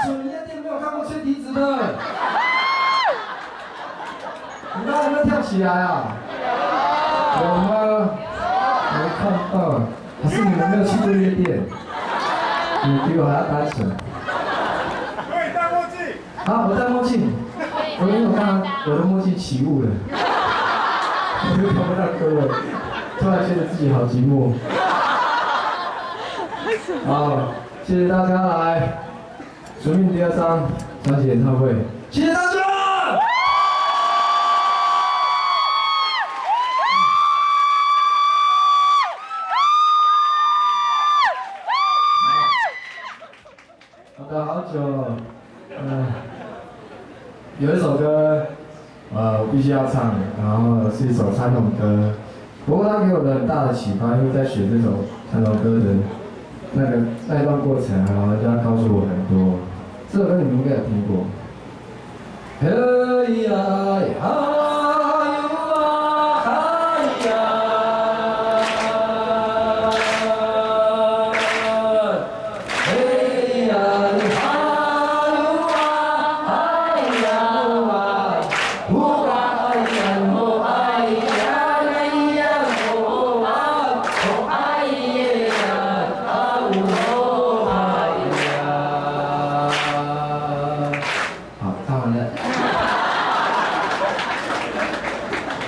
蠢，夜店没有看过吹笛子的。你刚才有没有跳起来啊？有吗？没看到，还是你们没有去过夜店？你比我还要单纯。可以戴墨镜。啊，我戴墨镜。因为我刚刚我的墨镜起雾了，我就看不到各位，突然觉得自己好寂寞。好，谢谢大家来《生命》第2章专辑演唱会，谢谢大家。好的，好久，有一首歌，我必须要唱，然后是一首传统歌，不过它给我的很大的启发，因为在学这首传统歌的那一段过程，然后它告诉我很多。这首歌你们应该有听过。嘿呀呀。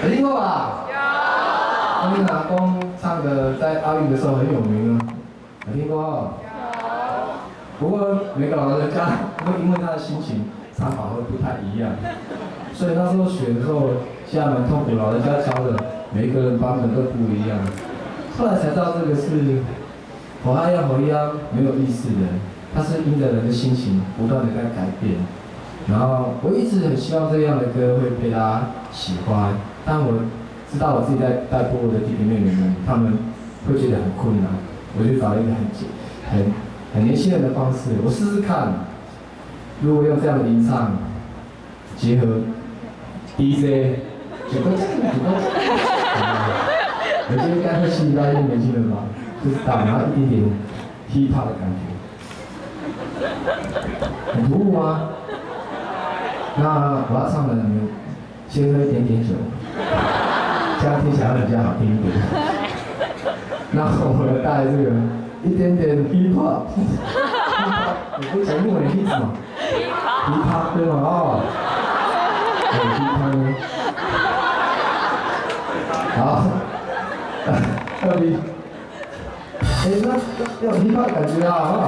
有听过吧？有。那个阿公唱的在奥运的时候很有名啊，有听过哦？有。不过每个老人家会因为他的心情唱法会不太一样，所以那时候学的时候其实蛮痛苦，老人家教的每一个人版本都不一样。后来才知道这个是火哈呀火呀没有意思的，它是因着人的心情不断的在改变。然后我一直很希望这样的歌会被大家喜欢，但我知道我自己在带播的弟弟妹妹们，他们会觉得很困难，我就找一个很年轻人的方式，我试试看，如果用这样的吟唱结合 DJ， 我觉得应该会吸引到一些年轻人吧，就是打拿一点点 hip hop 的感觉，很突兀吗？那我要唱的，你们先喝一点点酒，这样听起来会比较好听一点。那我要带这个一点点 hip hop， 你不是讲英文的意思吗 ？hip hop 对吗？哦，有 hip hop。好，特别，那要 hip hop 感觉啊，好不好？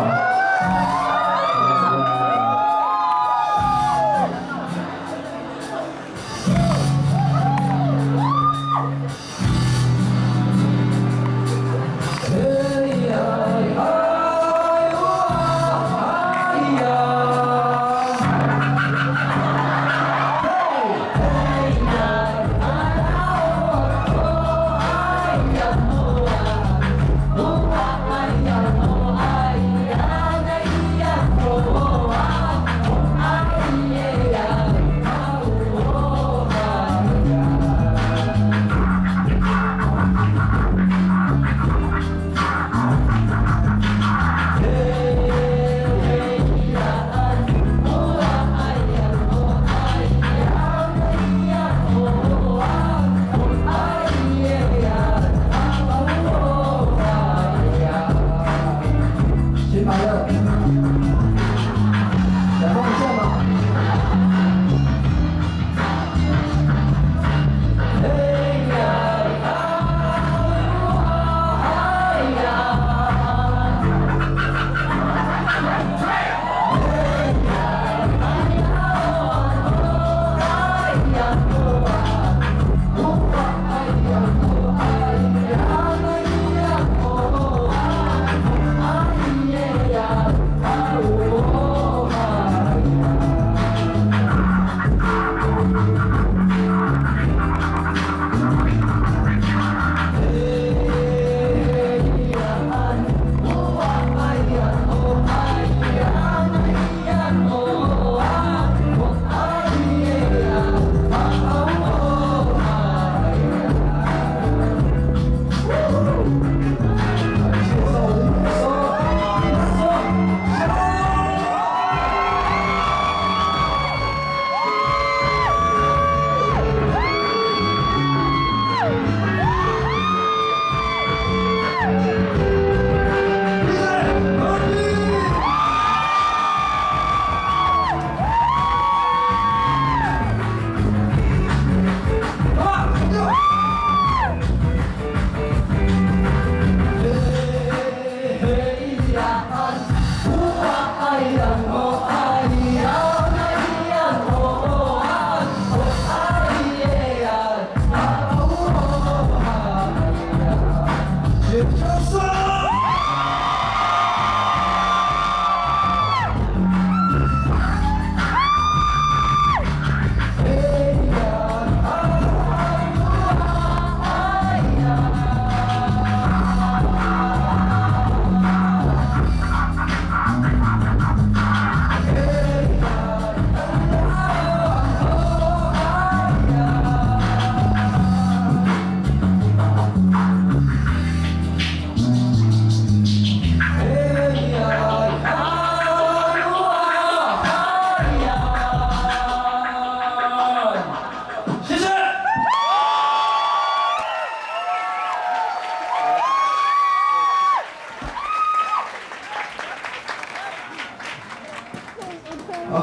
啊，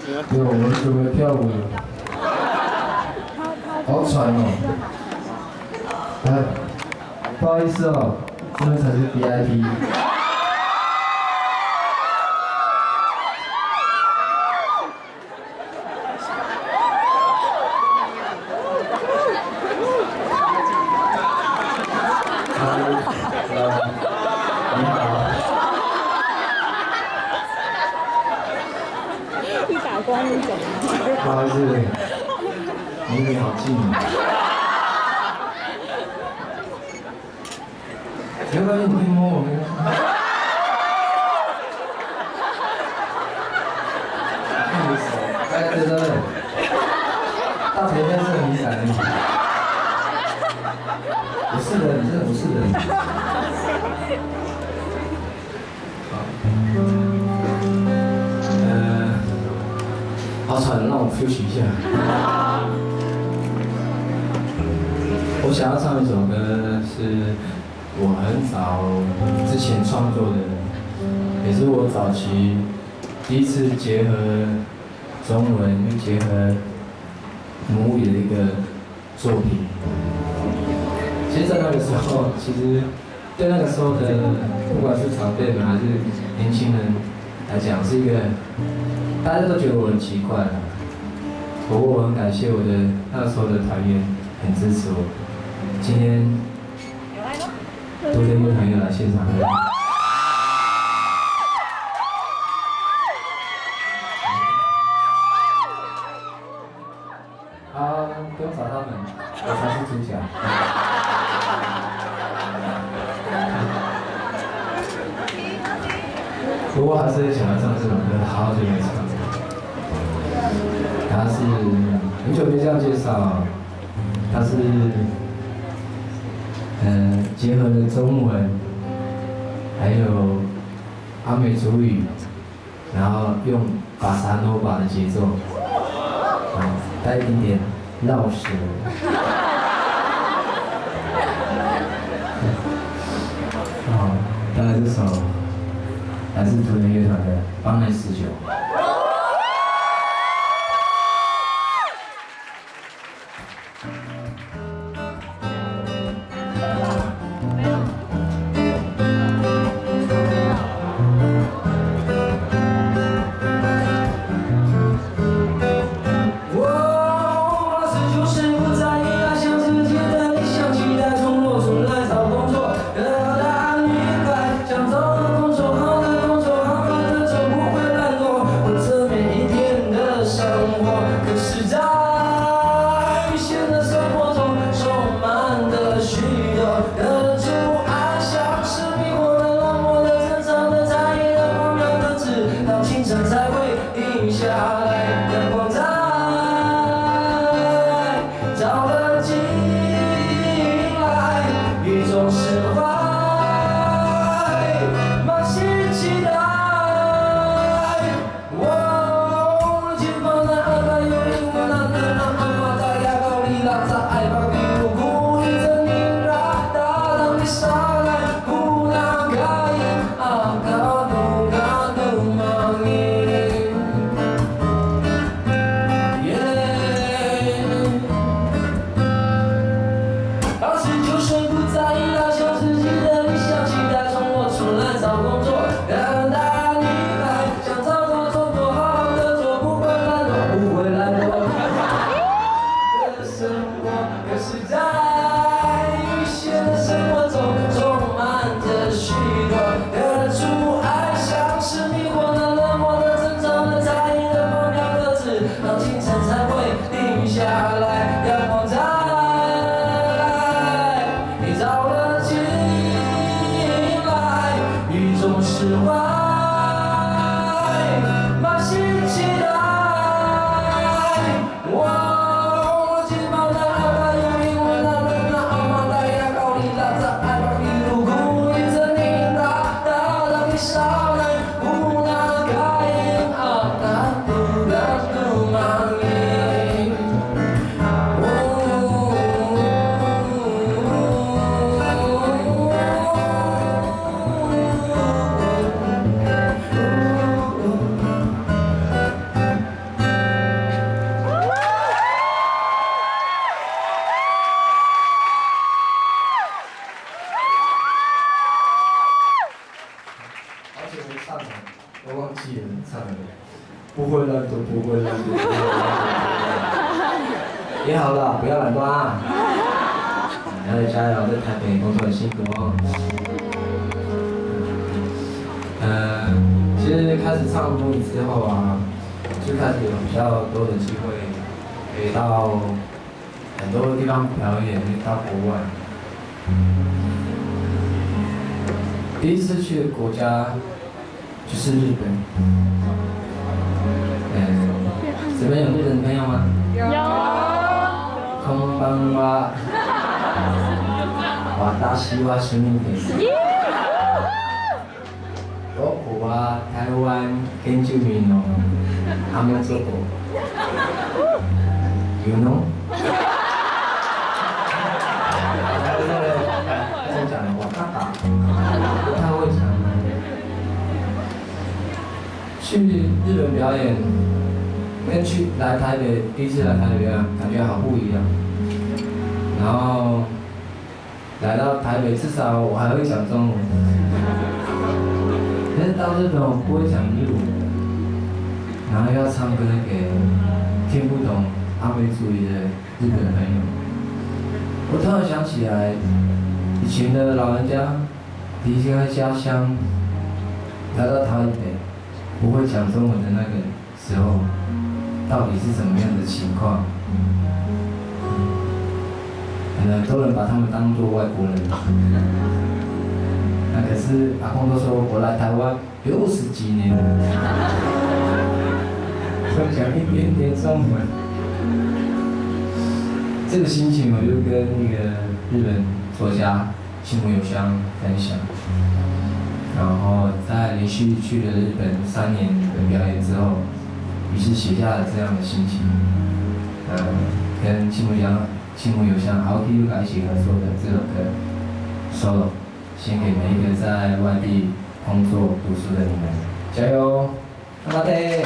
对，我们准备跳舞了，好喘哦。来，不好意思哦，这边才是 VIP。你好。一打光就走了。不好意思，离你好近哦。没关系，你可以摸我，没关系。看你手，哎，对对对，大腿应该是很敏感的。不是的，你真的不是的。好喘，让我休息一下。我想要唱一首歌，是我很早之前创作的，也是我早期第一次结合中文又结合母语的一个作品。其实，在那个时候，其实对那个时候的不管是长辈们还是年轻人来讲，是一个大家都觉得我很奇怪。不过我很感谢我的那时候的团员很支持我。今天多天乐团又来现场了。啊，不用找他们，我才是主角。不过还是想要唱这首歌，好久没唱。他是很久没这样介绍，他是结合了中文，还有阿美族语，然后用巴萨诺瓦的节奏，带一点点绕舌。带来这首来自图腾乐团的《邦内19》。不会了都不会了。也好了，不要懒惰啊！要加油，在台北工作很辛苦哦。其实开始唱母语之后啊，就开始有比较多的机会，可以到很多地方表演，到国外。第一次去的国家就是日本。这边有日本朋友吗？有。こんばんは。私は趣味です。僕は台湾原住民のアメ族。You know？ 这讲的我爸爸不太会讲。去日本表演，跟来台北第一次来台北啊，感觉好不一样。然后来到台北，至少我还会讲中文。但是到日本我不会讲日文，然后要唱歌给听不懂阿美族语的日本朋友。我突然想起来，以前的老人家离开家乡，来到台北，不会讲中文的那个时候，到底是怎么样的情况？很多人把他们当作外国人。那可是阿公都说我来台湾60几年了，会讲一点点中文。这个心情我就跟那个日本作家青木有香分享。然后在连续去了日本3年的表演之后，于是写下了这样的心情。跟青木有香 Aoki Yuka 一起合作的这首歌 solo， 献给每一个在外地工作读书的你们，加油！干巴爹！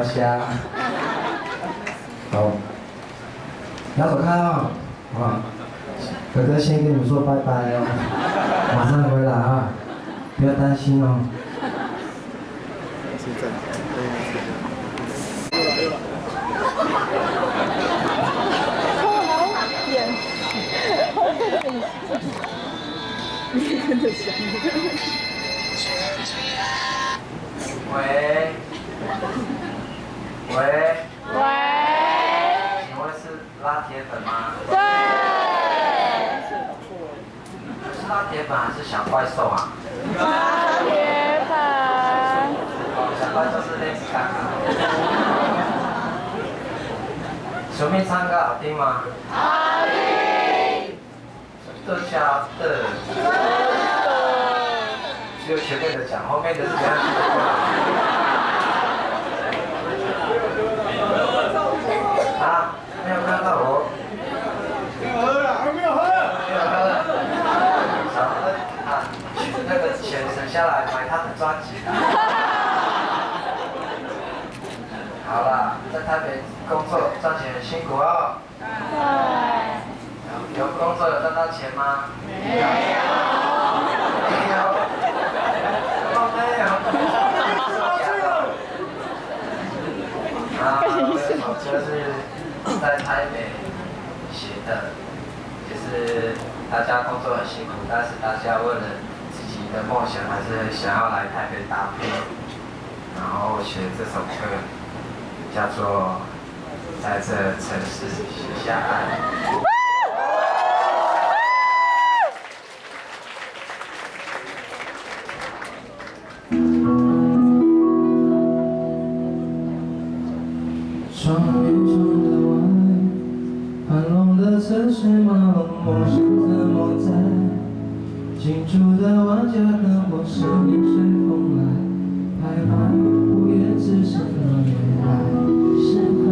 下。好，不要走开哦，好不好？哥哥先跟你们说拜拜哦，马上回来啊，不要担心哦。你跟着想。喂，喂，请问是拉铁粉吗？对。是拉铁粉还是小怪兽啊？拉铁粉。小怪兽是类似刚刚。球妹唱歌好听吗？好听。这下的。只有前面的讲，后面的是怎样？啊，没有看到我。没有喝了，还没有喝。没有喝了。少啊，那个钱省下来买他的专辑。好啦，在台北工作赚钱很辛苦哦。有工作有赚到钱吗？没有。没有。这首歌是在台北写的，就是大家工作很辛苦，但是大家为了自己的梦想，还是想要来台北打拼，然后写这首歌，叫做《在这城市写下爱》。窗边窗的外，繁荣的车水马龙，梦想怎么在？进驻的玩家跟我是逆随风来，徘徊不言，只剩了恋爱深海。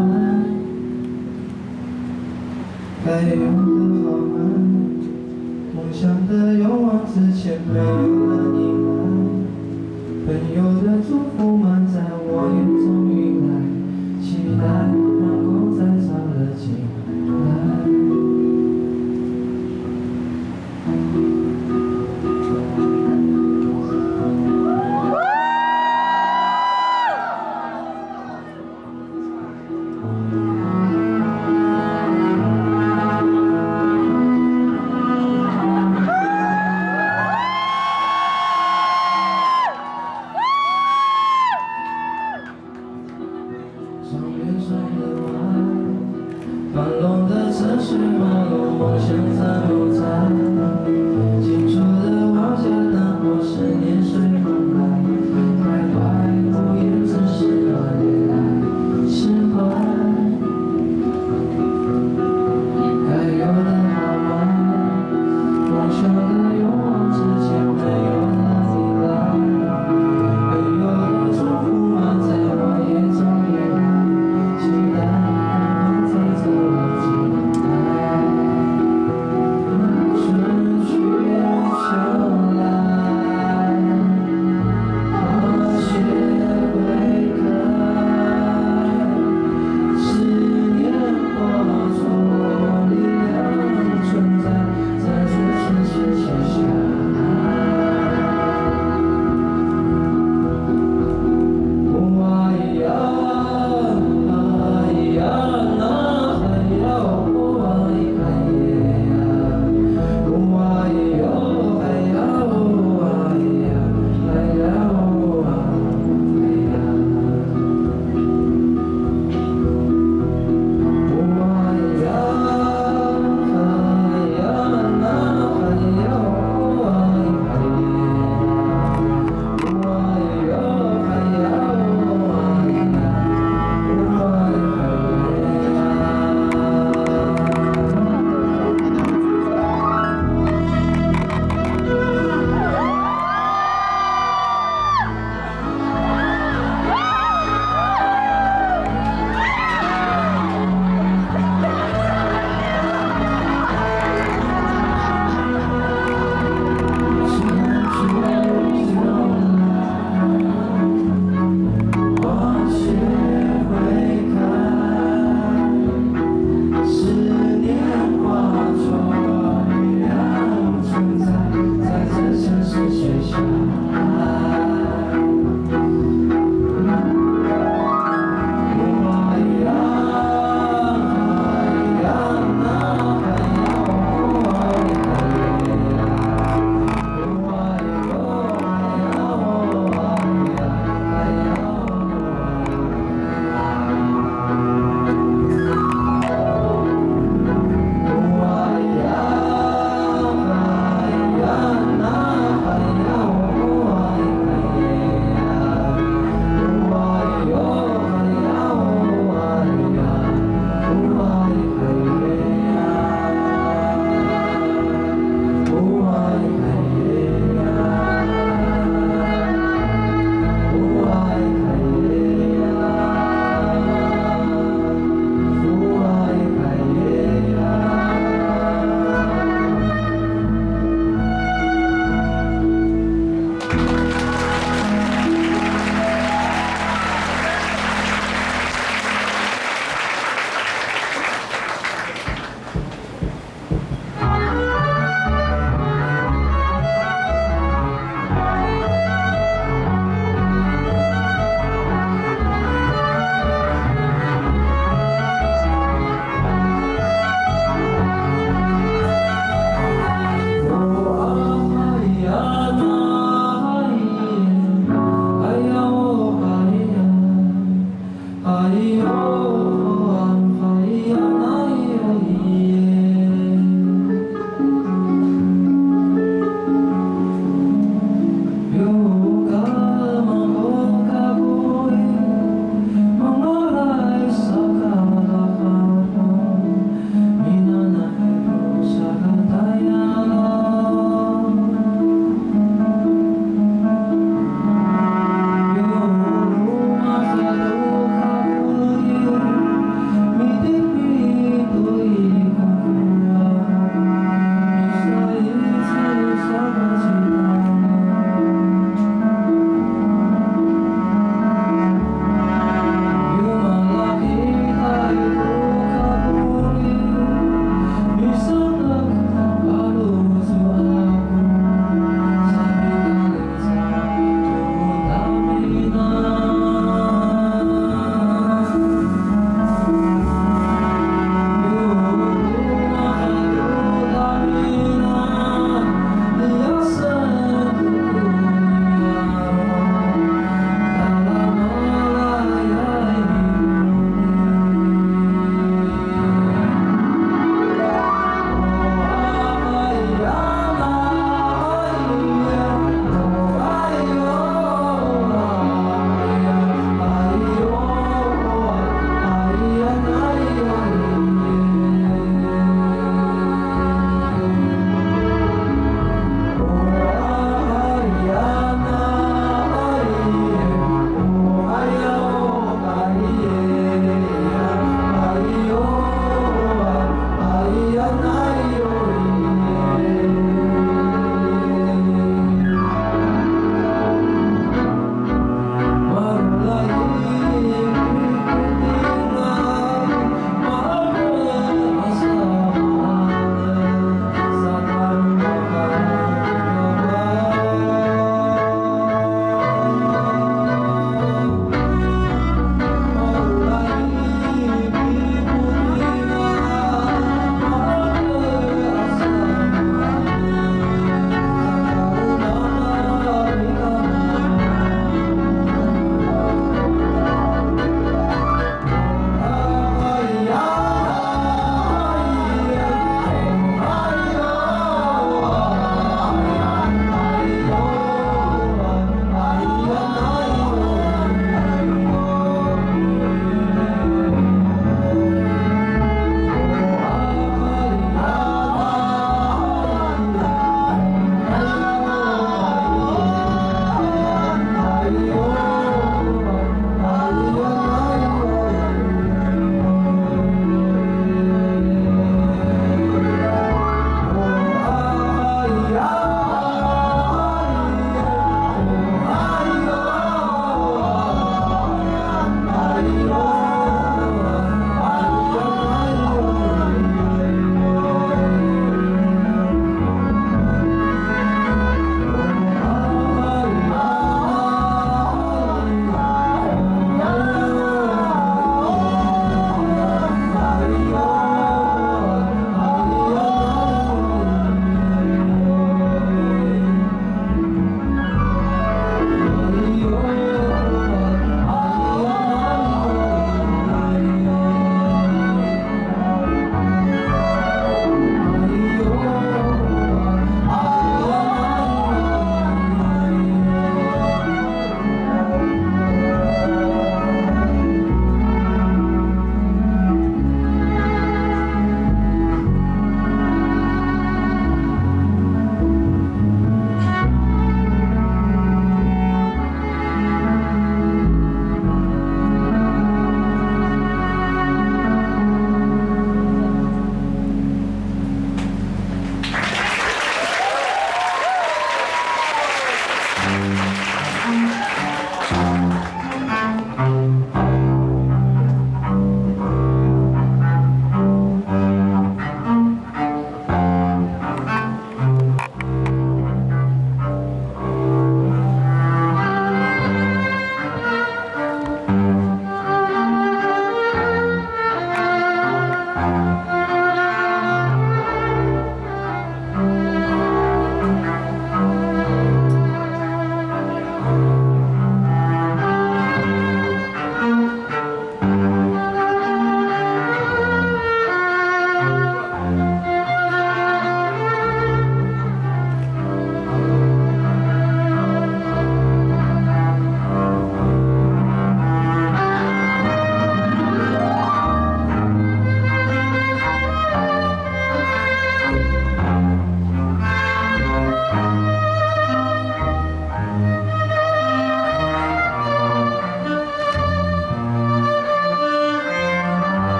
该有的好慢，梦想的勇往直前，没有了依赖，朋友的祝福满在我眼中晕来。期待阳光再照了进来。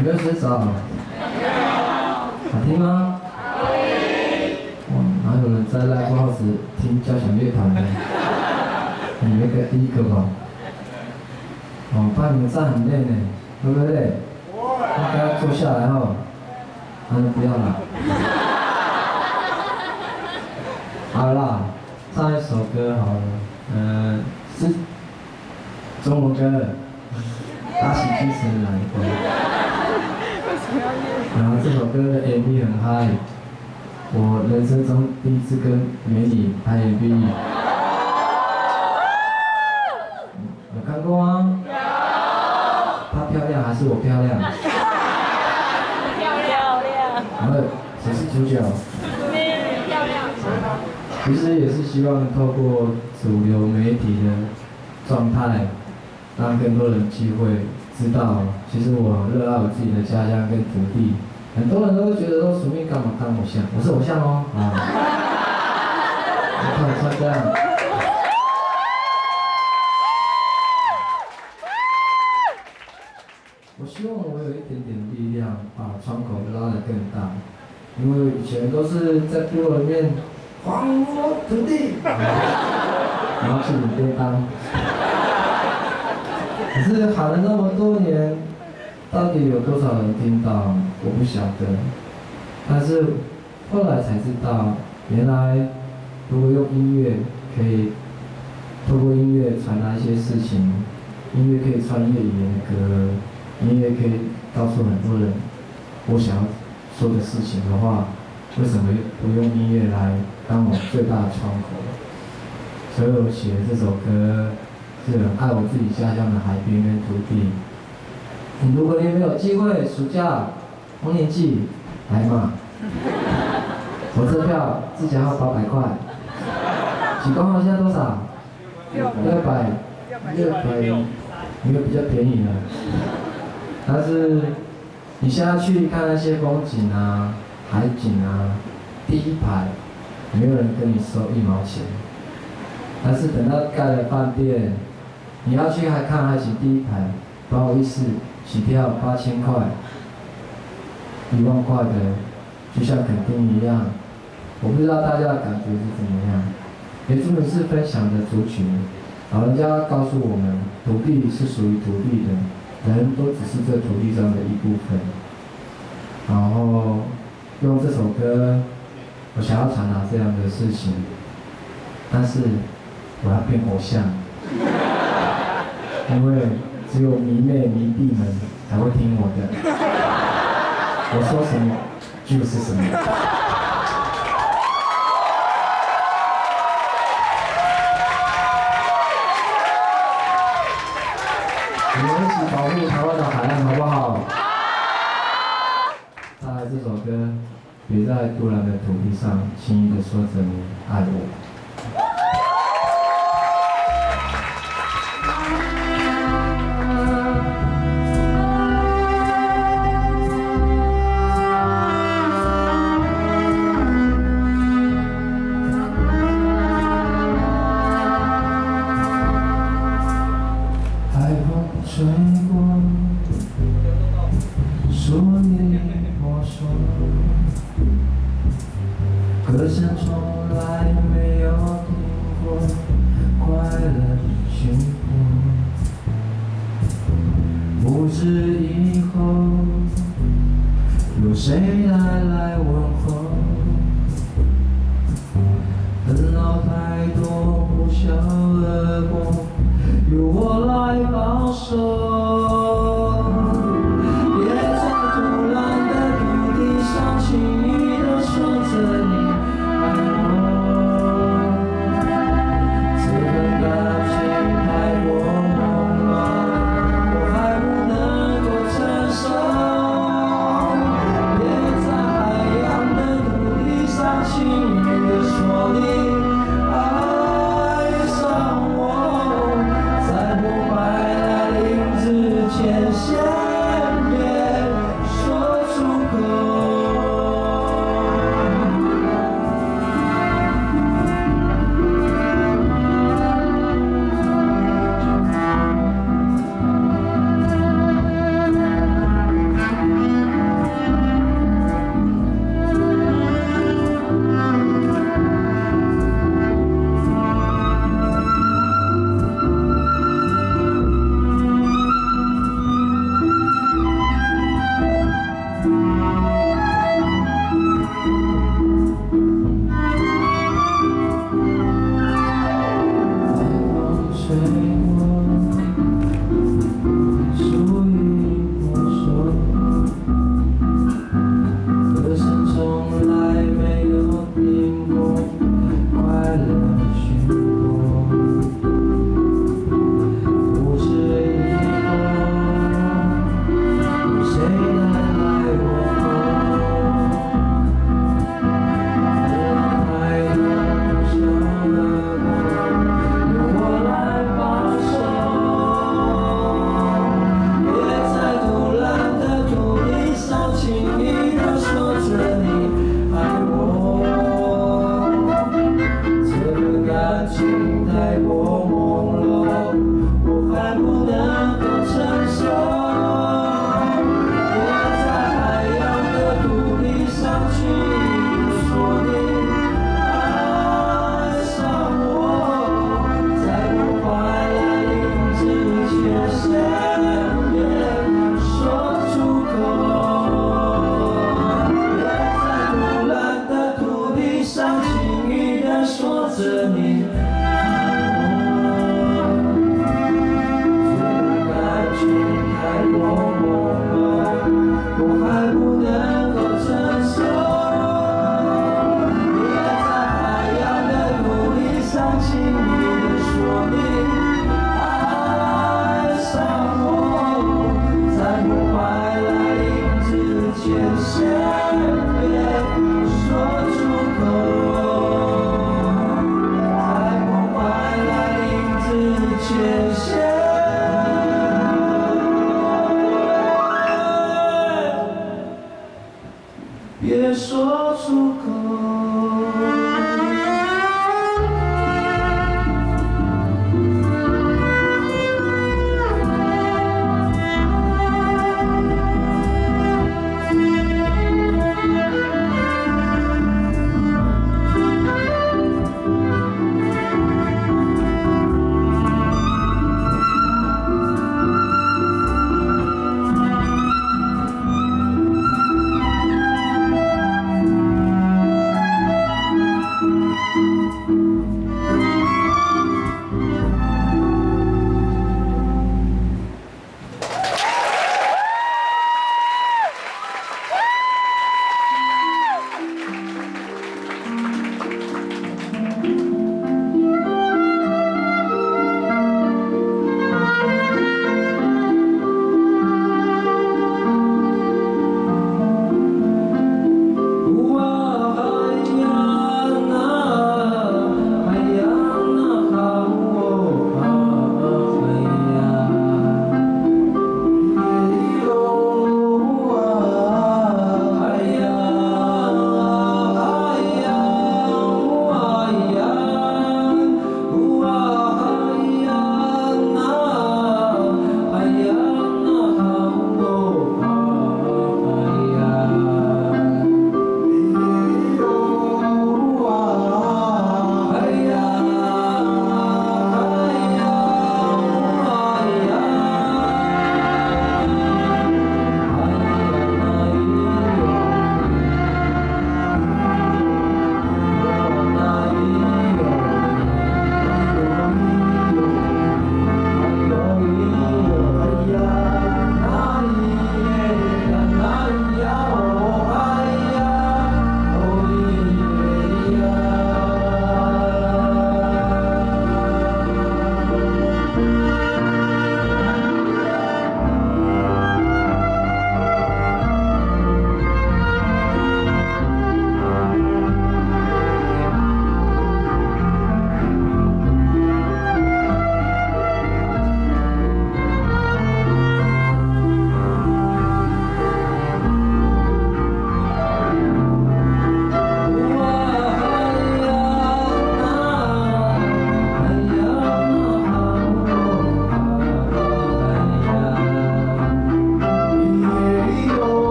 有没有睡着？好听吗？哇，哪有人在live house听交响乐团的？你们个第一个吧。哦，怕你们站很累呢，对不对？应该坐下来哦。不要啦。好啦，唱一首歌好了。是中文歌，打起精神来的。然后这首歌的 MV 很嗨，我人生中第一次跟美女拍 MV。有看过吗？有。她漂亮还是我漂亮？漂亮。然后谁是主角？你漂亮。其实也是希望透过主流媒体的状态，让更多人机会知道，其实我热爱我自己的家乡跟土地。很多人都会觉得说，署名干嘛当偶像？我是偶像哦，啊！你看我穿这样。我希望我有一点点力量，把窗口拉得更大。因为以前都是在部落里面，还我土地，然后去领便当。可是喊了那么多年，到底有多少人听到？我不晓得。但是后来才知道，原来如果用音乐可以透过音乐传达一些事情，音乐可以穿越语言的歌，音乐可以告诉很多人我想要说的事情的话，为什么不用音乐来当我最大的窗口？所以我写了这首歌，是很爱我自己家乡的海边跟土地。如果你没有机会，暑假、丰年祭来嘛，火车票自己要800块。几公号现在多少？600，没有比较便宜的。但是你现在去看那些风景啊、海景啊，第一排没有人跟你收1毛钱。但是等到盖了饭店，你要去看海景第一排，不好意思，起跳8000块、1万块的，就像垦丁一样。我不知道大家的感觉是怎么样。原住民是分享的族群，老人家告诉我们，土地是属于土地的，人都只是这土地上的一部分。然后用这首歌，我想要传达这样的事情，但是我要变偶像，因为只有迷妹迷弟们才会听我的，我说什么就是什么。我们一起保护台湾的海岸，好不好？再来这首歌，别在突然的土地上轻易的说着你爱我。海风吹过，说你我说，歌声从来没有停过，快乐幸福。不知以后有谁来问候，等到太多呼啸而过，由我来保守。别在突然的土地上轻易地说着你爱我，这份感情太过朦胧，我还不能够承受。别在海洋的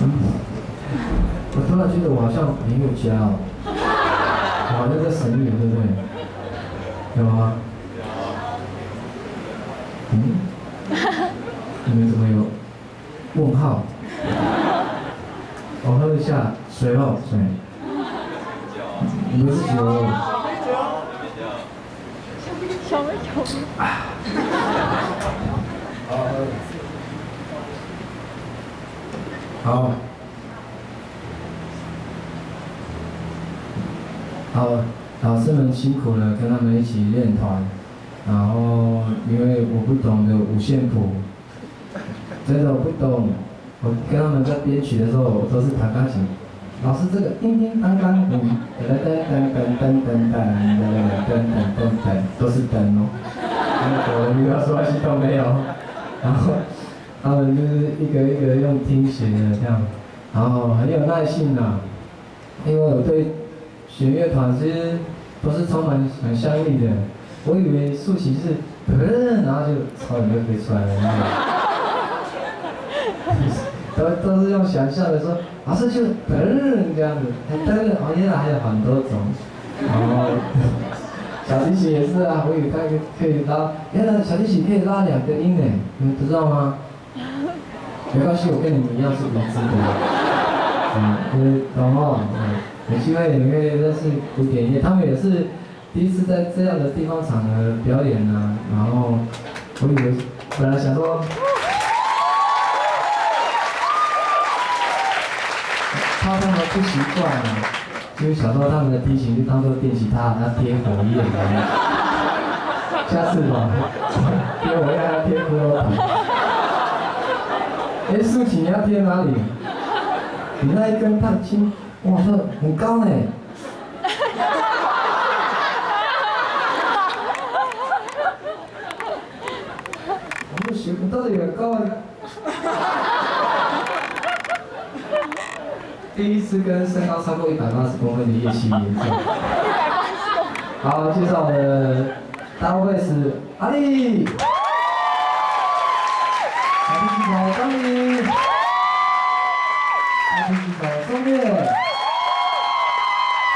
我突然觉得我好像很有家哦，我好像在省里，对不对？有吗？你们怎么有问号？我喝一下水哦，水。你们自己有？小妹小妹。好。好，老师们辛苦了，跟他们一起练团。然后因为我不懂的五线谱，真的我不懂。我跟他们在编曲的时候，我都是弹钢琴。老师这个叮叮当当，噔噔噔噔噔噔噔，都是噔哦。我的遇到说西都没有。然后他们就是一个一个用听写的这样，然后很有耐性啊。因为我对弦乐团其实都是充满想象力的。我以为竖琴是然后就草就飞出来了。都是用想象的说，老师就这样子，哦原来还有很多种，然后小提琴也是啊，我以为它可以拉，原来小提琴可以拉2个音呢，你们不知道吗？没关系，我跟你们一样是无知的，懂哦，有机会你可以认识古典音乐，他们也是第一次在这样的地方场合表演啊，然后我以为本来想说。怕他们不习惯啊，因为小时候他们的提琴就当做电吉他，要贴火焰的。下次吧，贴火焰要贴骷髅头。竖琴你要贴哪里？你那一根太轻，哇，这很高呢。我们学不到的很高啊。第一次跟身高超过180公分的乐器演奏。好，介绍我的大卫是阿力，小提琴手张明，大提琴手钟岳，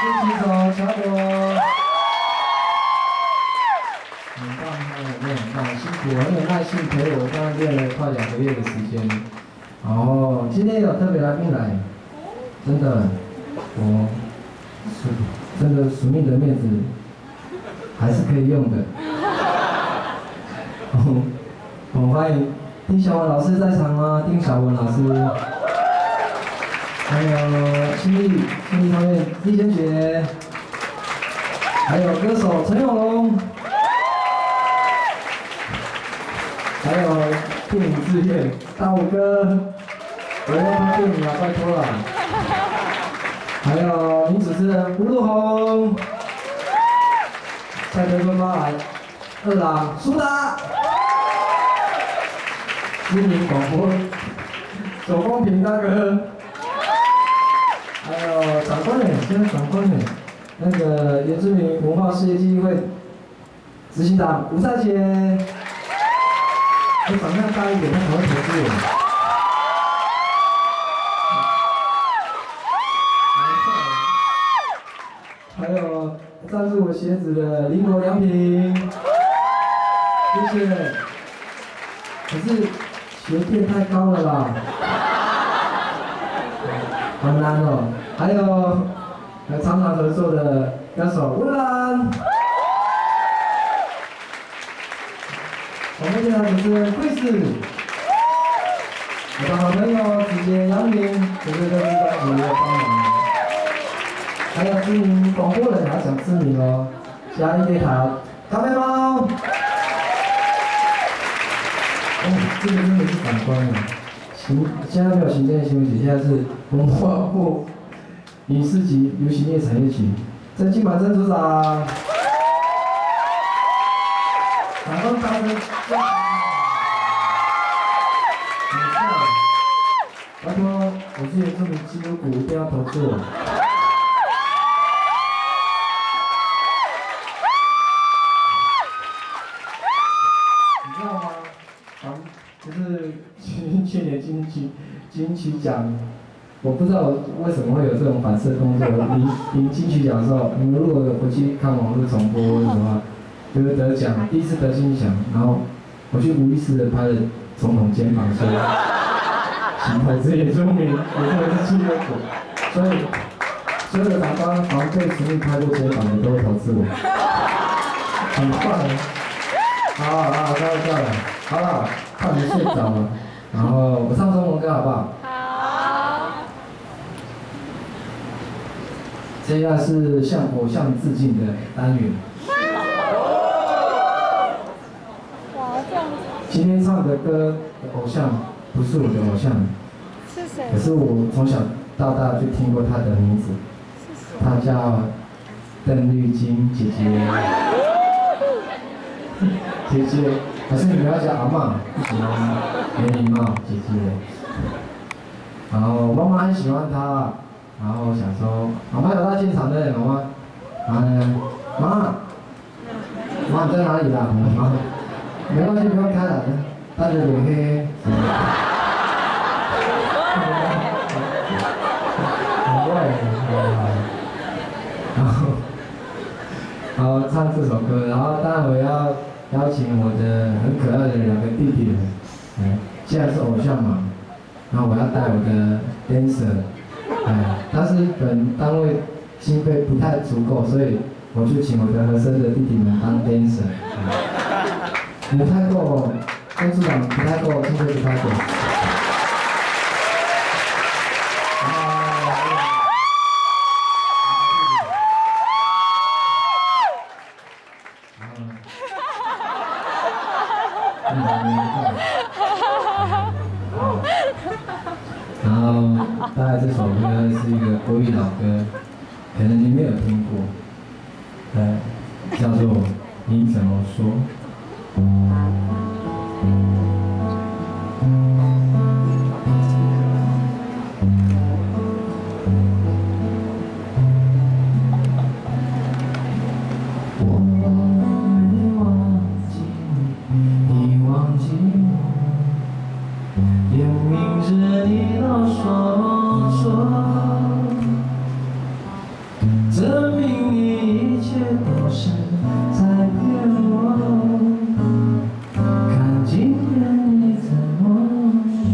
竖琴手乔博。很棒，很棒，辛苦，很有耐心陪我，这样练了快2个月的时间。然后今天有特别来宾来。真的，我真的使命的面子还是可以用的。我们欢迎丁小文老师在场吗？丁小文老师，还有新力同学丽娟姐，还有歌手陈永龙，还有电影志愿大武哥，我要拍电影啊，拜托了。还有女主持人吴路红，蔡德坤妈来，二郎苏达，知名广播左光平大哥，还有长官呢，现在长官呢，那个原住民文化事业基金会执行长吴赛杰，你长相大一点，他才会投资我。还有赞助我鞋子的林国良品，谢谢。可是鞋垫太高了啦，好难哦。还有常常合作的歌手温岚，我们的主持人惠子，我的好朋友子杰杨明，这些都是在主要帮忙。还有知名广播人，还要讲知名哦，嘉义电台咖啡猫。哦，这个真的是长官了。现在没有行政休息，现在是文化部影视及流行业产业局郑金满郑组长。掌声大声！拜托，我是原住民基督股，一定要投资我。就是去年金曲奖我不知道为什么会有这种反射动作。领金曲奖的时候，你们如果回去看网络重播的话，就是得奖，第一次得金曲奖，然后我就无意识的拍了总统肩膀说，请投资原住民，也是企业股，所以所有的长官好像被实力拍过肩膀的都会投资我，很快。好，够了，好了，怕你睡着了。然后我唱中文歌好不好？好。接下来是向偶像致敬的单元。哇，这样子。今天唱的歌的偶像不是我的偶像，是谁？可是我从小到大就听过他的名字，他叫邓丽君姐姐。姐姐，还是你们要叫阿嬷，不喜欢没礼貌，姐姐。然后妈妈很喜欢她，然后想说，妈妈有到现场的，妈妈，然后呢，妈你在哪里啦？妈，没关系，不用开了，带着脸黑黑。很怪，然后唱这首歌，然后当然我要邀请我的很可爱的2个弟弟们，既然是偶像嘛，然后我要带我的 dancer， 但是本单位经费不太足够，所以我就请我的和声的弟弟们当 dancer， 不太够，公司长不太够，经费不太够。然后大概这首歌是一个国语老歌，可能你没有听过，叫做《你怎么说》。证明你一切都是在骗我，看今天你怎么说。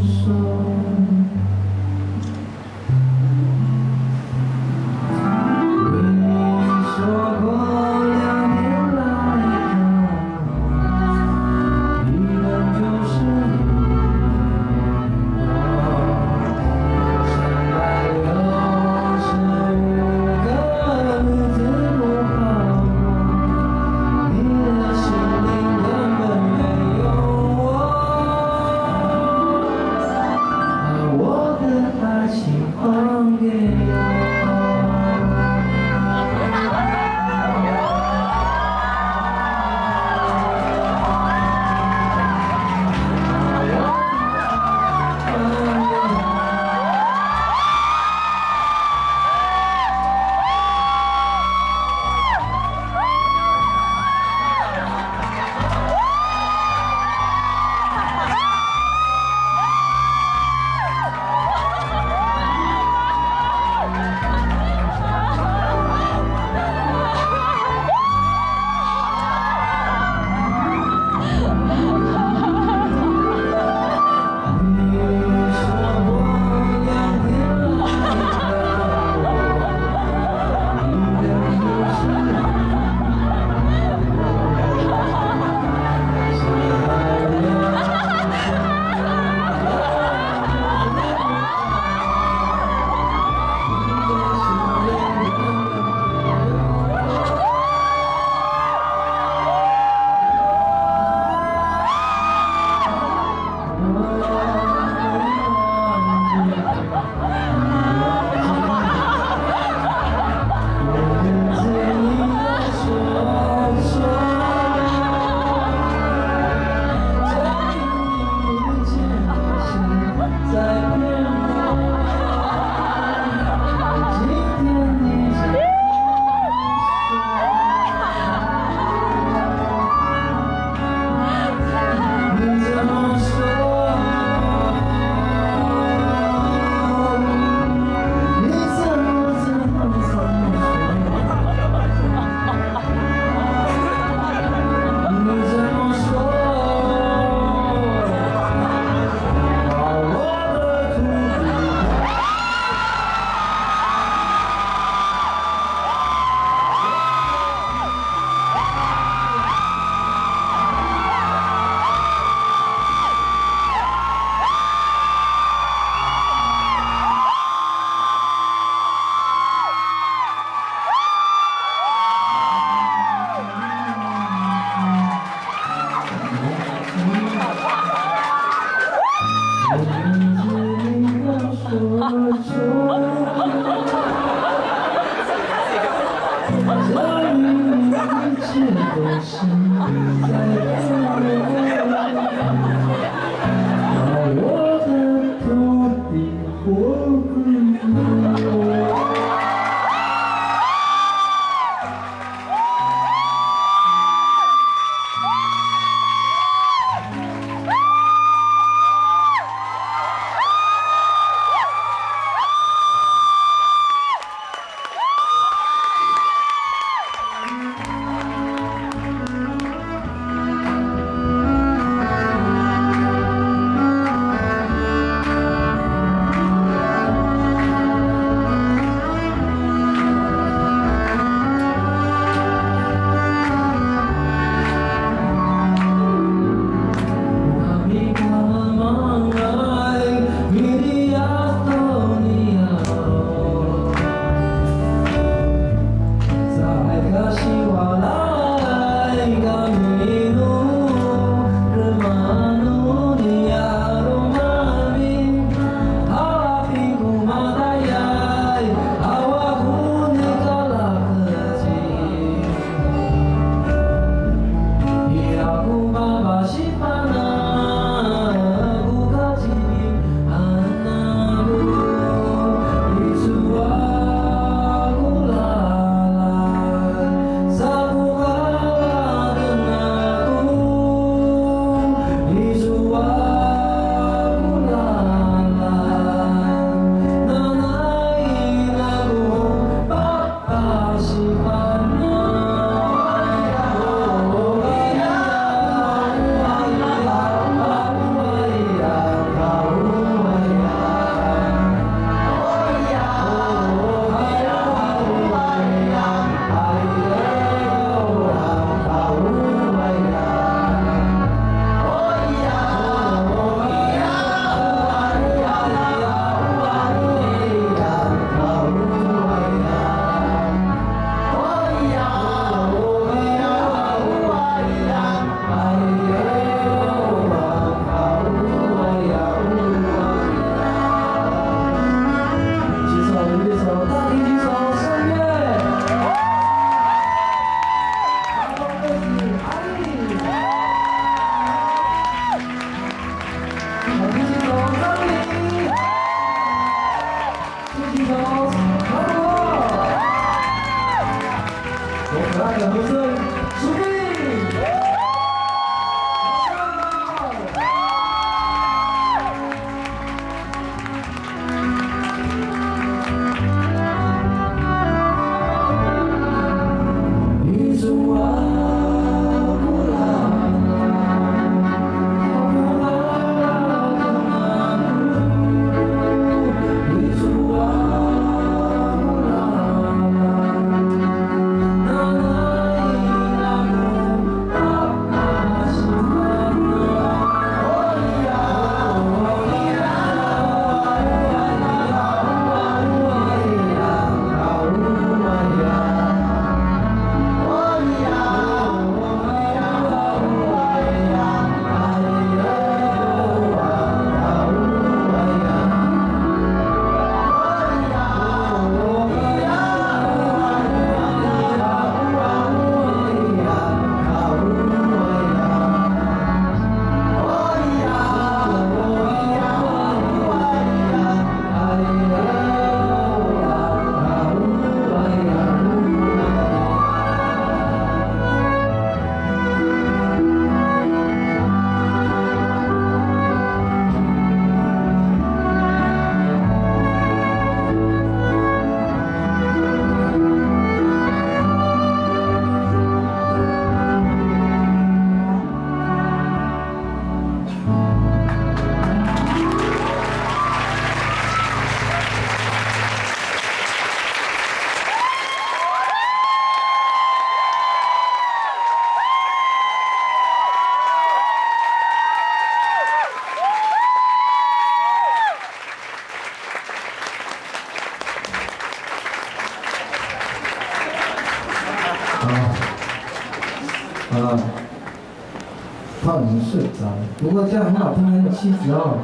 怕你们睡着了。不过这样很好听，很有气质哦。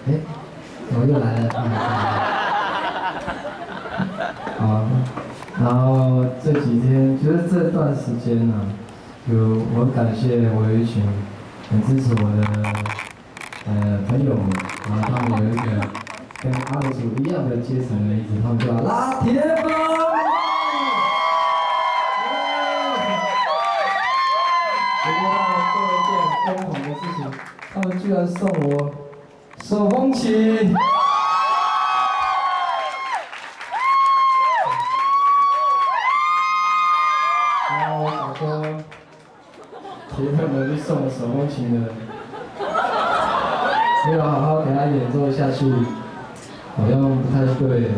哎，怎么又来了？好，然后这几天就是这段时间呢、我很感谢我有一群很支持我的朋友们，然后他们有一个跟阿美族一样的阶层的意思，他们叫拉铁粉。我跟他们做了一件疯狂的事情，他们居然送我手风琴。然后我想说，铁粉们去送我手风琴的人，没有好好给他演奏下去，好像不太对。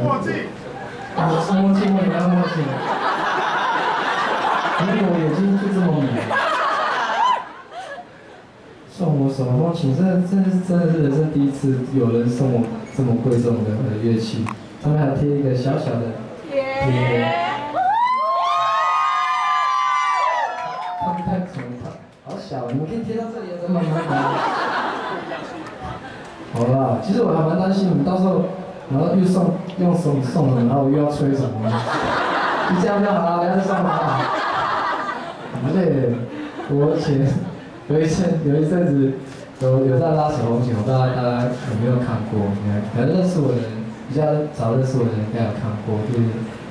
默契。默契，为什么要默契？因为我眼睛就这么美。送我手风琴，真的是人生第一次有人送我这么贵重的乐器，上面还贴一个小小的贴。它不太可能，好小，你们可以贴到这里，真的吗？好啦，其实我还蛮担心你们到时候，然后又用手送的，然后我又要吹什么？就这样就好了，不要再送了。很累，我以前有一阵子有在拉手风琴，我不知道大家有没有看过？可能认识我的人，比较早认识我的人应该有看过，就是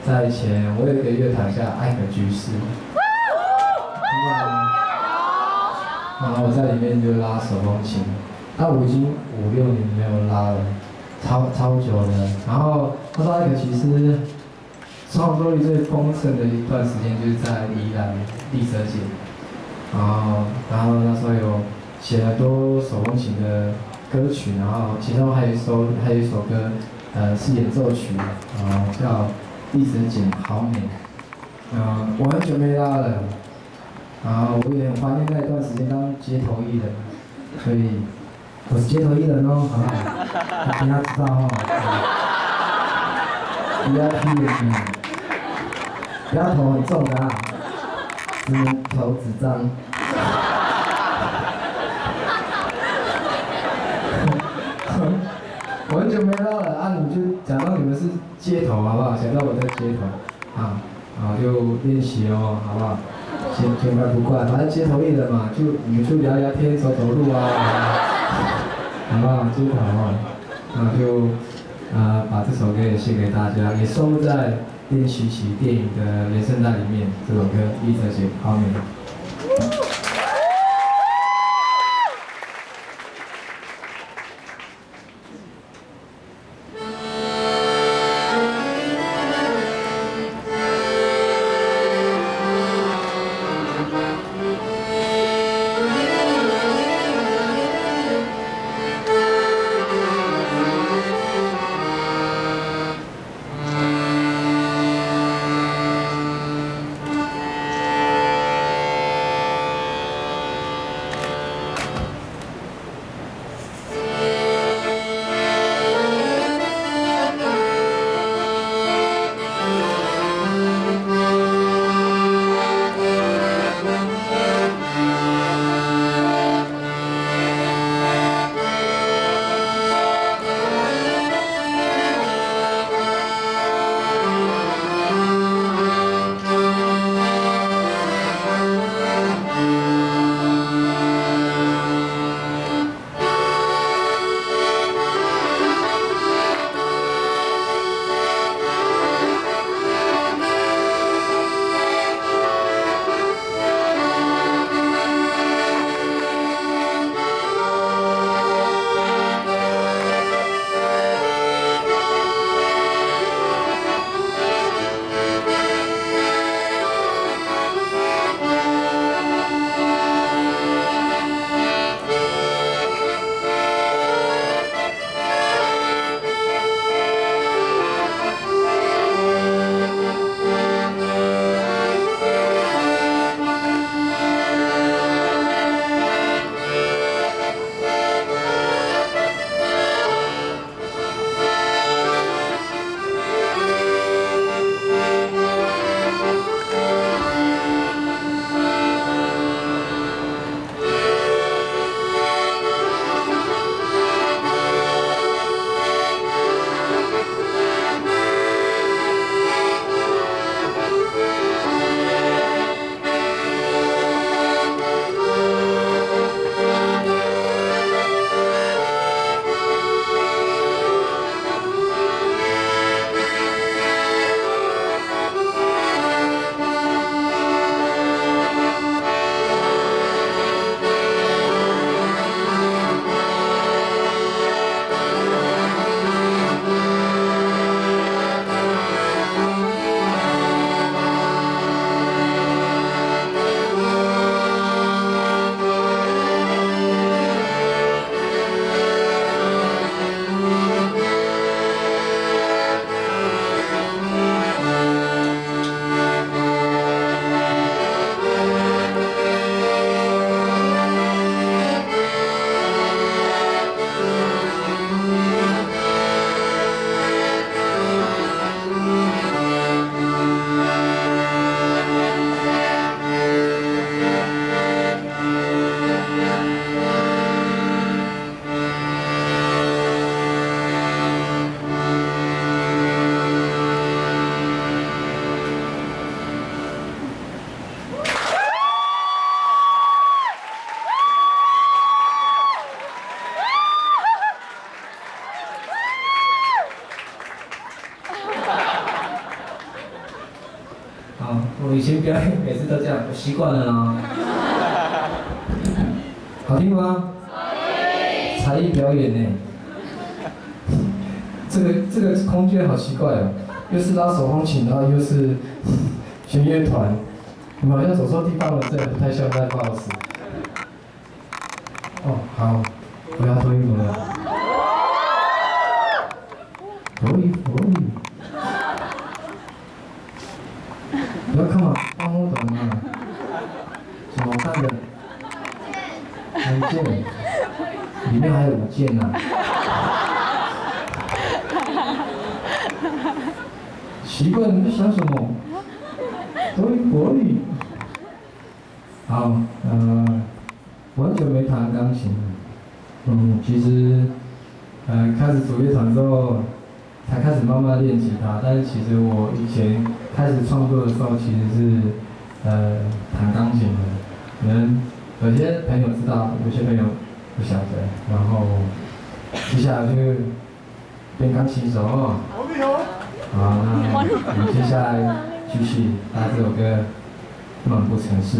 在以前我有一个乐团叫艾可居士。然后我在里面就拉手风琴，我已经5、6年没有拉了，超久了。然后那时候艾可其实创作力最丰盛的一段时间就是在宜兰丽舍节，然后那时候有写了很多手风琴的歌曲，然后其中还有一首歌，是演奏曲，叫丽舍节好美，我很久没拉了。然后我也很怀念那一段时间当街头艺人，所以我是街头艺人哦，好不好？大家知道哦。VIP 的不要头很重的啊，只能头纸张。我很久没拉了啊，你们就假装你们是街头好不好？假装我在街头啊，就练习哦，好不好？见怪不怪，反正街头艺人嘛，你们就聊聊天、走走路啊，好不好？街头啊，就把这首歌也献给大家，也收录在练习曲电影的原声带里面。这首歌《丽舍节好美》。啊，我以前表演每次都这样，我习惯了啊。好听吗？才艺表演呢。这个空间好奇怪哦，又是拉手风琴，然后又是弦乐团，你们好像走错地方了，这也不太像在报时。哦，好，我要脱衣服了。脱衣服，脱衣服。不要看嘛，帮我懂嘛。什么看的？3件，里面还有5件呢。奇怪，你在想什么？脱衣服而已。好，我很久没弹钢琴了。其实，开始组乐团之后，才开始慢慢练吉他。但是其实我以前开始创作的时候，其实是弹钢琴的。可能有些朋友知道，有些朋友不晓得。然后接下来就变钢琴手。好，那我们接下来继续拉这首歌《漫步城市》。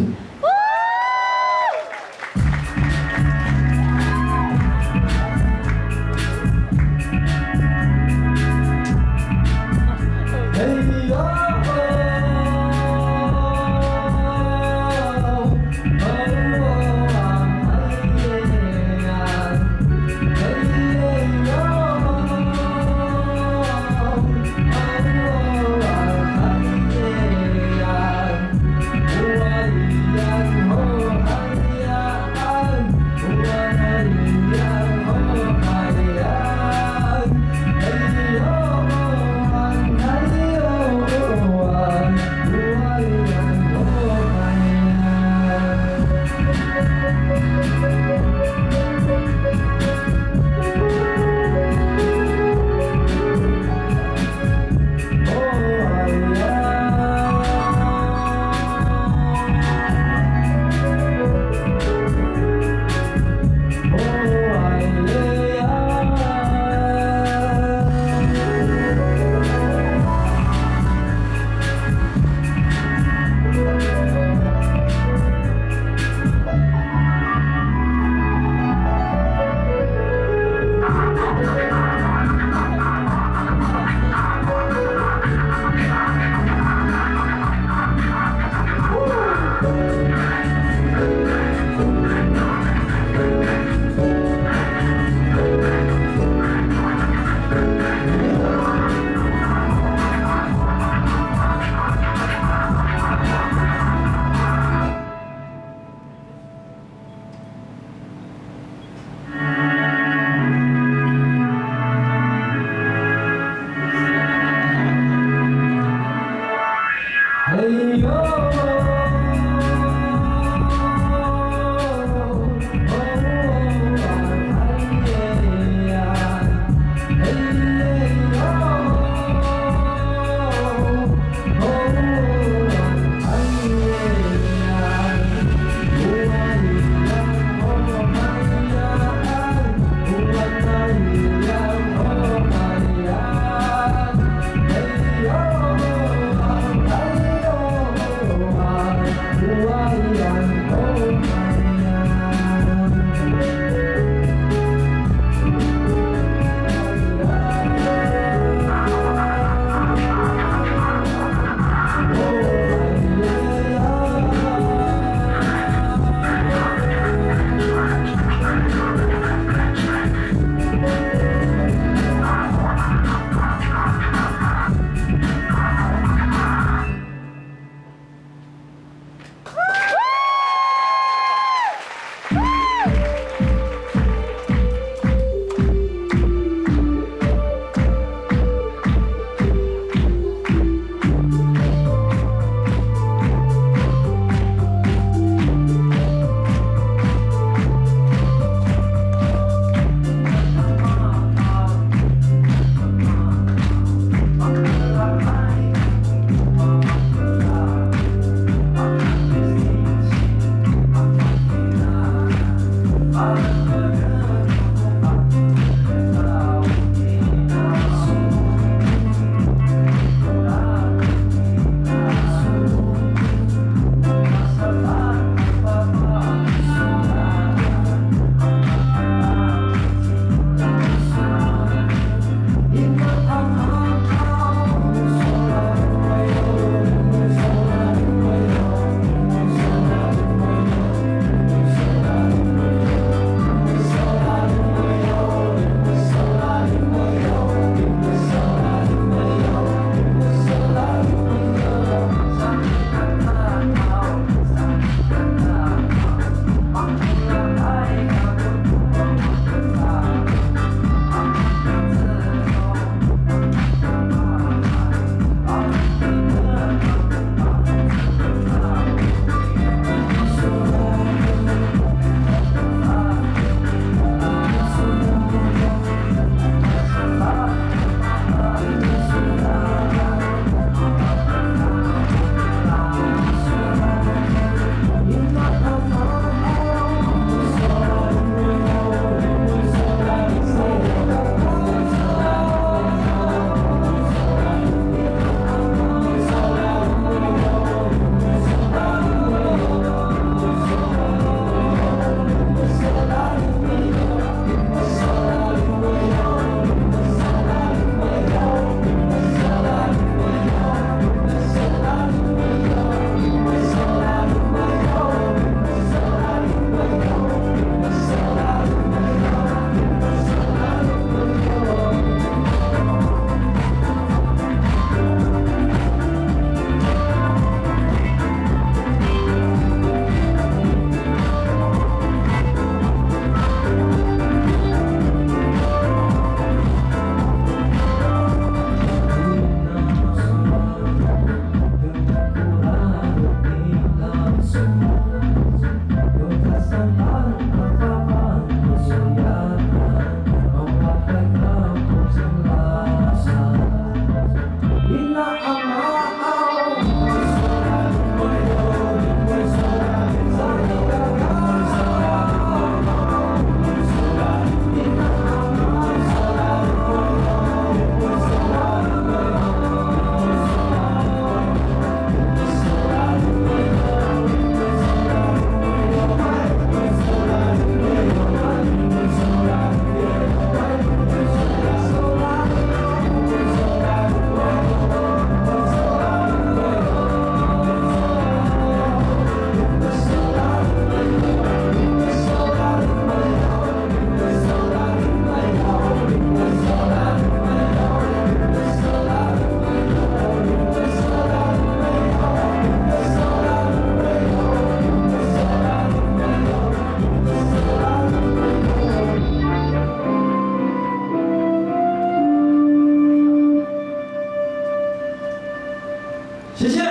谢谢。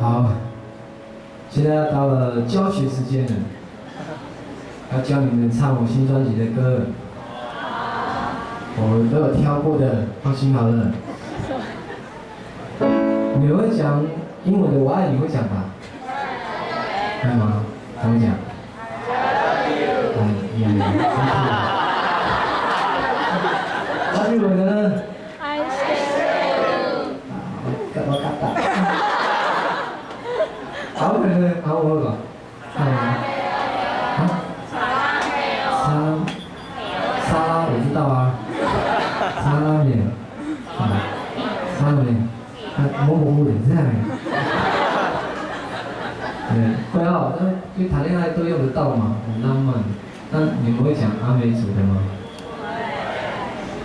好，现在到了教学时间了，要教你们唱我新专辑的歌。我都有挑过的，放心好了。你们会讲英文的"我爱你"会讲吧？会吗？怎么讲？日文的呢？I share。我嘎达。好，好，我讲。沙拉我知道啊。沙拉面。沙拉面。模糊的这样。会哦，就谈恋爱都用得到嘛，很浪漫。那你们会讲阿美族的吗？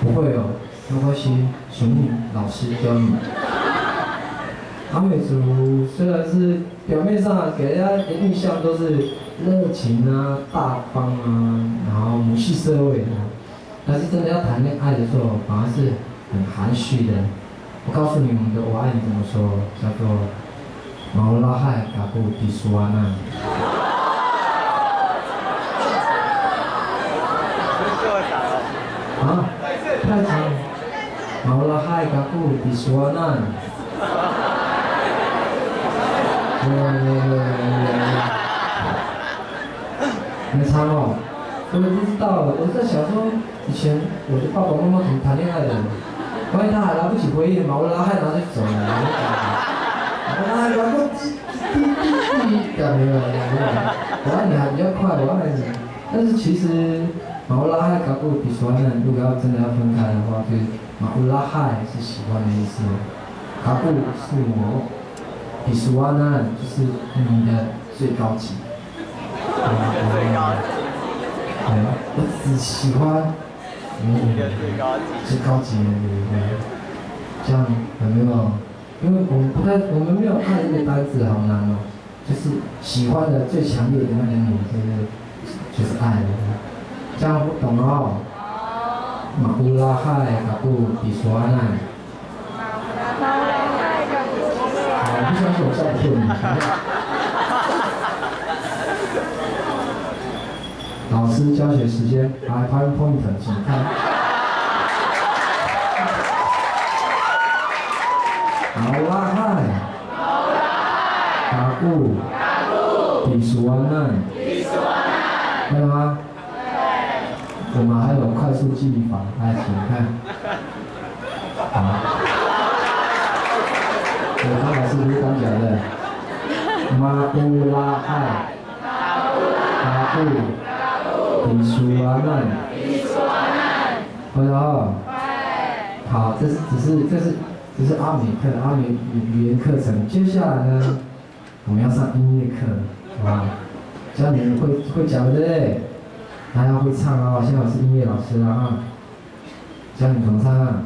不会哦，没关系，请你老师教你。阿美族虽然是表面上给人家的印象都是热情啊、大方啊，然后母系社会的，但是真的要谈恋爱的时候，反而是很含蓄的。我告诉你们的"我爱你"怎么说，叫做"毛拉海嘎布迪苏安娜"。啊，太长了。毛拉海嘎布迪苏安娜。很长哦，我也不知道。我在想说，以前我的爸爸妈妈怎么谈恋爱的？万一他还来不及回应嘛，我拉海拿就走了。我拉海然后滴，讲没有，我爱你还比较快，我爱你。但是其实马乌拉海嘎布比苏安难，如果要真的要分开的话，就是马乌拉海是喜欢的意思，嘎布是我，比苏安难就是你的最高级。最高级。对，我只喜欢你的最高级的对。这样有没有？因为我们没有爱这个单字，好难哦。就是喜欢的最强烈的那个你，就是爱了。这样不懂哦。马乌拉海嘎布比苏安难。我不相信我笑不错你。老师教学时间，来 PowerPoint， 请看。马乌拉海嘎布比苏安难，会吗？我们还有快速记忆法，来，请看。好。我刚老师不是刚讲的，马乌拉海嘎布比苏安难，会哦。好，这是阿美语言课程。接下来呢，我们要上音乐课，好吧？这样你们会讲对不对？还要会唱哦，现在我是音乐老师了哈。这样你怎么唱啊？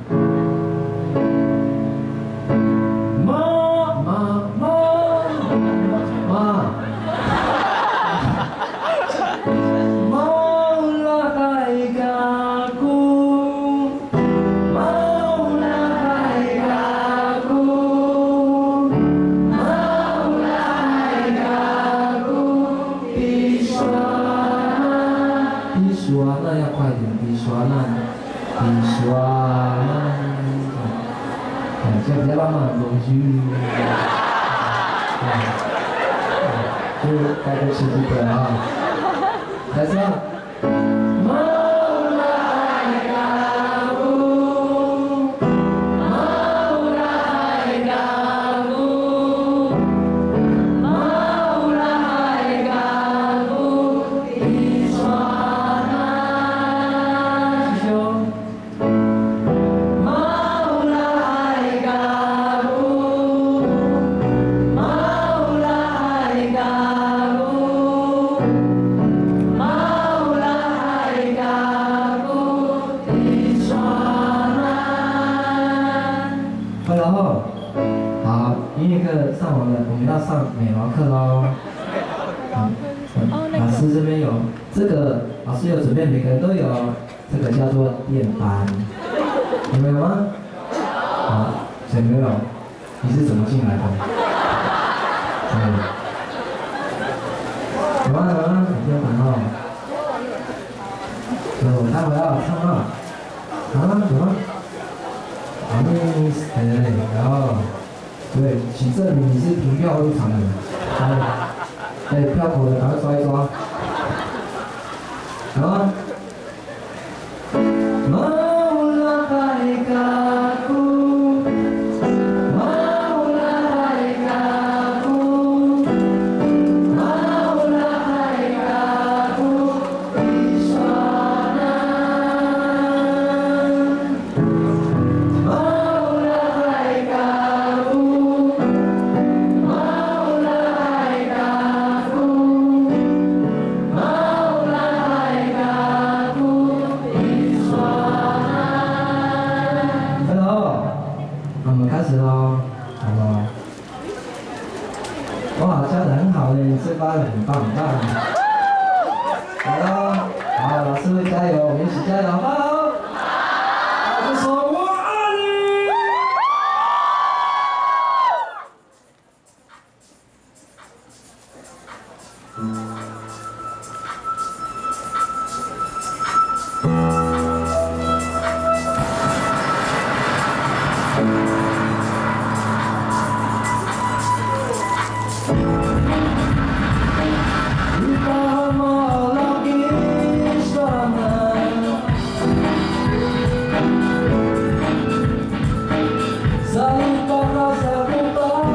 那要快点，比刷那，这比较浪漫的东西。就该多吃几个啊！来唱。好，音乐课上完了，我们要上美劳课喽。哦，那个。老师师这边有这个，老师有准备，每个人都有，这个叫做电班，你们有吗？好，谁没有？你是怎么进来的？有吗？有吗？电班哦。有，待会要唱啊。啊，有吗？啊，然后，对，请证明你是凭票入场的。票口的赶快抓一抓。有吗？Maulah hai kaku, Maulah hai kaku, Maulah hai kaku di sana. Maulah hai kaku, Maulah hai kaku, Maulah hai kaku di sana. Hello， 那我们开始喽，好不好？哇，教得很好嘞，这班很棒很棒。好喽，好，老师会加油，我们一起加油，好不好？大家说我爱你。Kita mau lagi sana, saling rasa ku tahu.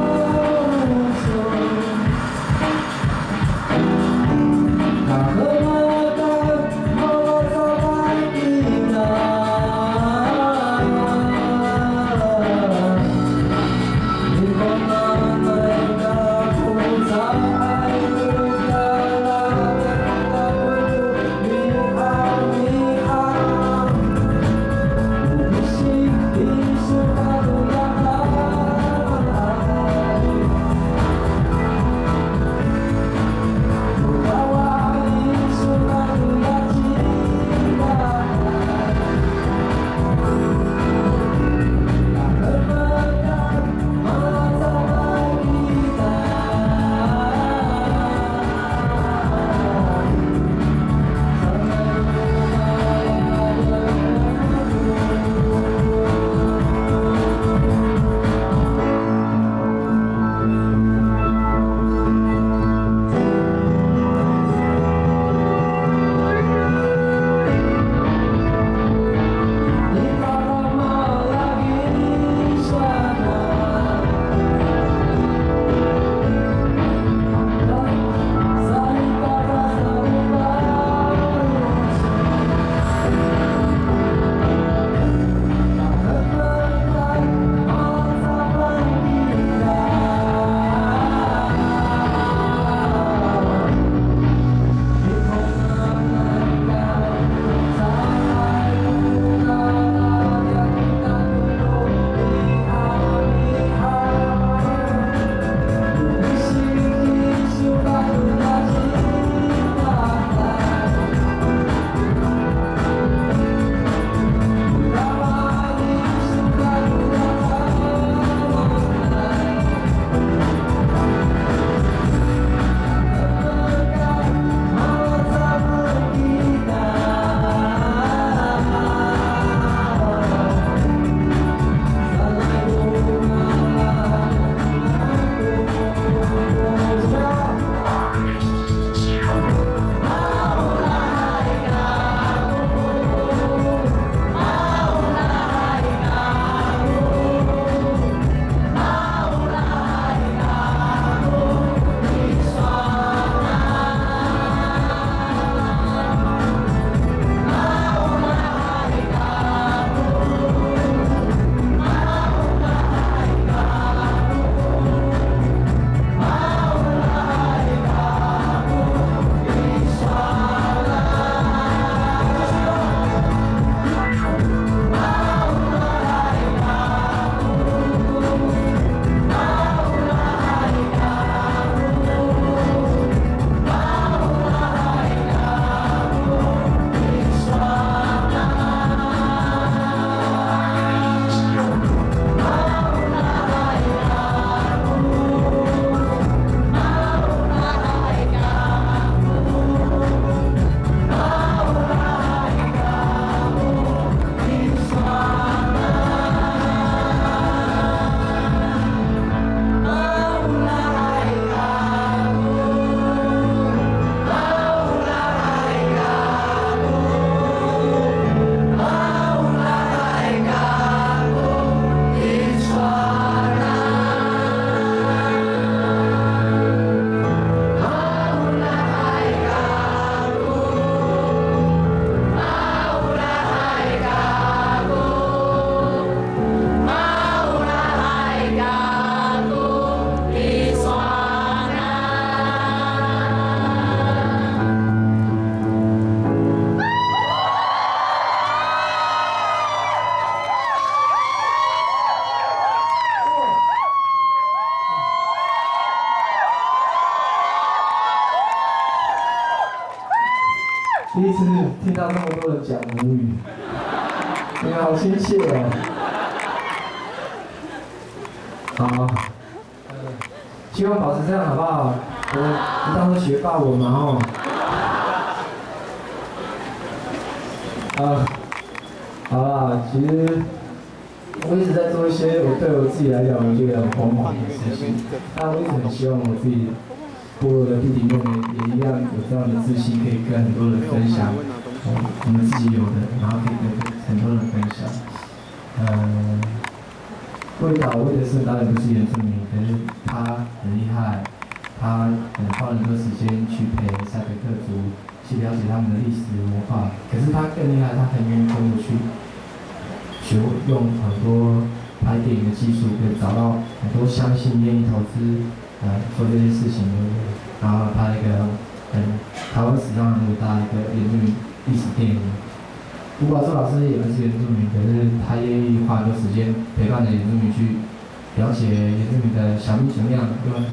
第一次听到那么多人讲母语，你们好亲切哦。好，希望保持这样好不好？你当时学法文嘛吼。好啦，其实我一直在做一些对我自己来讲我觉得很疯狂的事情，但我一直很希望我自己部落的弟弟妹妹也一样有这样的自信，可以跟很多人分享我们自己有的，然后可以跟很多人分享。魏德胜当然不是原住民，可是他很厉害，他花了很多时间去陪塞北克族。去了解他们的历史文化，可是他更厉害，他很愿意跟我去学用很多拍电影的技术，可以找到很多相信愿意投资做这些事情的人，然后拍一个台湾史上很伟大的一个原住民历史电影。吴宝珠老师也不是原住民，可是他愿意花很多时间陪伴着原住民去了解原住民的小米怎么样，对吧？